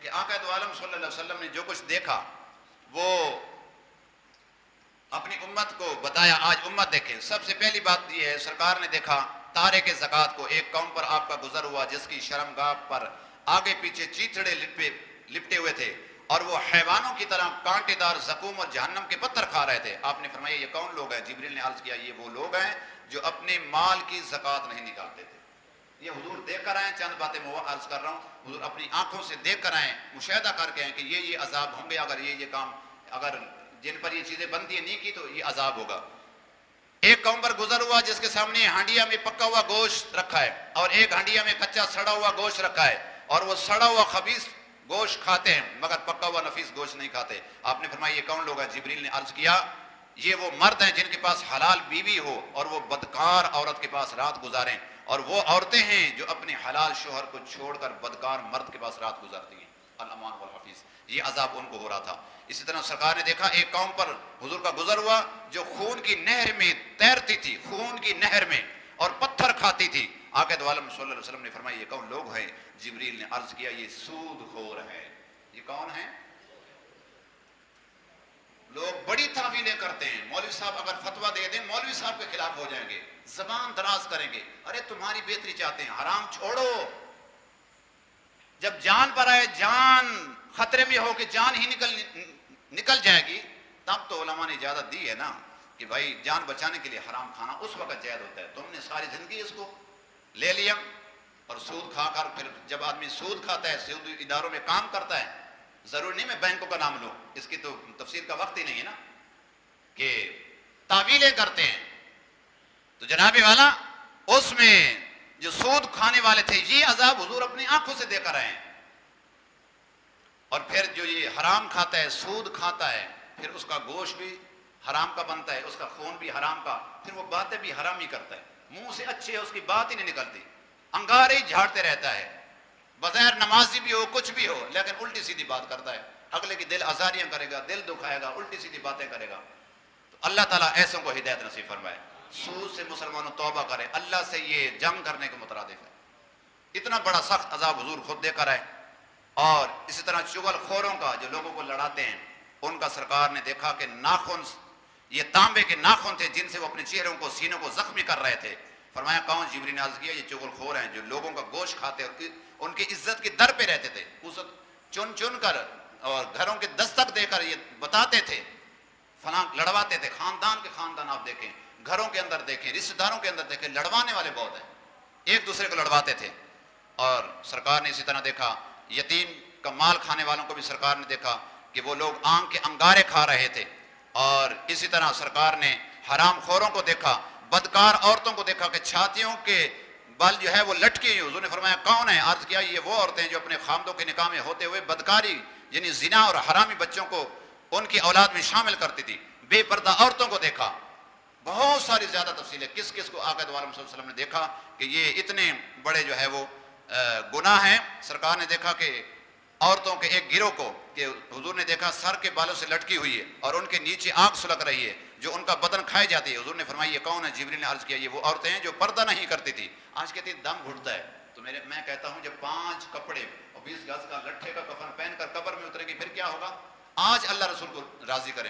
کہ آقا دو عالم صلی اللہ علیہ وسلم نے جو کچھ دیکھا وہ اپنی امت کو بتایا. آج امت دیکھیں, سب سے پہلی بات یہ ہے, سرکار نے دیکھا تارک زکوٰۃ کو, ایک قوم پر آپ کا گزر ہوا جس کی شرمگاہ پر آگے پیچھے چیتڑے لپٹے ہوئے تھے اور وہ حیوانوں کی طرح کانٹے دار زقوم اور جہنم کے پتھر کھا رہے تھے. آپ نے فرمایا یہ کون لوگ ہیں؟ جبریل نے عرض کیا یہ وہ لوگ ہیں جو اپنے مال کی زکوٰۃ نہیں نکالتے تھے. یہ حضور دیکھ کر آئیں, چند باتیں میں عرض کر رہا ہوں, حضور اپنی آنکھوں سے دیکھ کر آئیں, مشاہدہ کر کے آئیں کہ یہ عذاب ہوں گے اگر یہ کام, اگر جن پر یہ چیزیں بنتی نہیں کی تو یہ عذاب ہوگا. ایک قوم پر گزر ہوا جس کے سامنے ہانڈیا میں پکا ہوا گوشت رکھا ہے اور ایک ہانڈیا میں کچا سڑا ہوا گوشت رکھا ہے, اور وہ سڑا ہوا خبیث گوشت کھاتے ہیں مگر پکا ہوا نفیس گوشت نہیں کھاتے. آپ نے فرمایا یہ کون لوگ ہیں؟ جبریل نے عرض کیا یہ وہ مرد ہیں جن کے پاس حلال بیوی ہو اور وہ بدکار عورت کے پاس رات گزاریں, اور وہ عورتیں ہیں جو اپنے حلال شوہر کو چھوڑ کر بدکار مرد کے پاس رات گزارتی ہیں. الامان والحفیظ, یہ عذاب ان کو ہو رہا تھا. اسی طرح سرکار نے دیکھا ایک قوم پر حضور کا گزر ہوا جو خون کی نہر میں تیرتی تھی, خون کی نہر میں, اور پتھر کھاتی تھی. آقا دو عالم صلی اللہ علیہ وسلم نے فرمایا یہ کون لوگ ہیں؟ جبریل نے عرض کیا یہ سود خور ہیں. یہ کون ہیں؟ لوگ بڑی تعویلیں کرتے ہیں, مولوی صاحب اگر فتویٰ دے دیں مولوی صاحب کے خلاف ہو جائیں گے, زبان دراز کریں گے, ارے تمہاری بہتری چاہتے ہیں, حرام چھوڑو. جب جان پر آئے, جان خطرے میں ہو کہ جان ہی نکل جائے گی, تب تو علماء نے اجازت دی ہے نا کہ بھائی جان بچانے کے لیے حرام کھانا اس وقت جائز ہوتا ہے. تم نے ساری زندگی اس کو لے لیا اور سود کھا کر, پھر جب آدمی سود کھاتا ہے, سود اداروں میں کام کرتا ہے, ضرور نہیں میں بینکوں کا نام لوں, اس کی تو تفسیر کا وقت ہی نہیں ہے نا, کہ تعویلیں کرتے ہیں. تو جناب والا اس میں جو سود کھانے والے تھے یہ عذاب حضور اپنی آنکھوں سے دے کر آئے ہیں. اور پھر جو یہ حرام کھاتا ہے, سود کھاتا ہے, پھر اس کا گوشت بھی حرام کا بنتا ہے, اس کا خون بھی حرام کا, پھر وہ باتیں بھی حرام ہی کرتا ہے, منہ سے اچھے اس کی بات ہی نہیں نکلتی, انگارے ہی جھاڑتے رہتا ہے, بظاہر نمازی بھی ہو کچھ بھی ہو لیکن الٹی سیدھی بات کرتا ہے, اگلے کی دل آزاریاں کرے گا, دل دکھائے گا, الٹی سیدھی باتیں کرے گا. تو اللہ تعالیٰ ایسوں کو ہدایت نصیب فرمائے. سود سے مسلمانوں توبہ کرے, اللہ سے یہ جنگ کرنے کو مترادف ہے. اتنا بڑا سخت عذاب حضور خود دے کر آئے. اور اسی طرح چغل خوروں کا جو لوگوں کو لڑاتے ہیں, ان کا سرکار نے دیکھا کہ ناخن, یہ تانبے کے ناخن تھے جن سے وہ اپنے چہروں کو, سینوں کو زخمی کر رہے تھے. فرمایا کون؟ جبریل نے عرض کیا یہ چغل خور ہیں جو لوگوں کا گوشت کھاتے اور ان کی عزت کی در پہ رہتے تھے, چن چن کر اور گھروں کے دستک دے کر یہ بتاتے تھے, فلاں لڑواتے تھے. خاندان کے خاندان آپ دیکھیں, گھروں کے اندر دیکھیں, رشتہ داروں کے اندر دیکھیں, لڑوانے والے بہت ہیں, ایک دوسرے کو لڑواتے تھے. اور سرکار نے اسی طرح دیکھا یتیم کا مال کھانے والوں کو بھی سرکار نے دیکھا کہ وہ لوگ آنکھ کے انگارے کھا رہے تھے. اور اسی طرح سرکار نے حرام خوروں کو دیکھا, بدکار عورتوں کو دیکھا کہ چھاتیوں کے بل جو ہے وہ لٹکی ہوئی. حضور نے فرمایا کون ہے؟ عرض کیا یہ وہ عورتیں جو اپنے خامدوں کے نکاح میں ہوتے ہوئے بدکاری یعنی زنا اور حرامی بچوں کو ان کی اولاد میں شامل کرتی تھی. بے پردہ عورتوں کو دیکھا. بہت ساری زیادہ تفصیلیں کس کس کو آقا دو عالم صلی اللہ علیہ وسلم نے دیکھا کہ یہ اتنے بڑے جو ہے وہ گناہ ہیں. سرکار نے دیکھا کہ عورتوں کے ایک گروہ کو کہ حضور نے دیکھا سر کے بالوں سے لٹکی ہوئی ہے اور ان کے نیچے آنکھ سلک رہی ہے جو ان کا بدن کھائی جاتی ہے. حضور نے فرمایا یہ کون ہے؟ جبریل نے عرض کیا یہ وہ عورتیں ہیں جو پردہ نہیں کرتی تھی. آج کہتی دم گھٹتا ہے, تو میں کہتا ہوں جب 5 کپڑے اور 20 گز کا لٹھے کا کفن پہن کر قبر میں اترے گی پھر کیا ہوگا؟ آج اللہ رسول کو راضی کریں.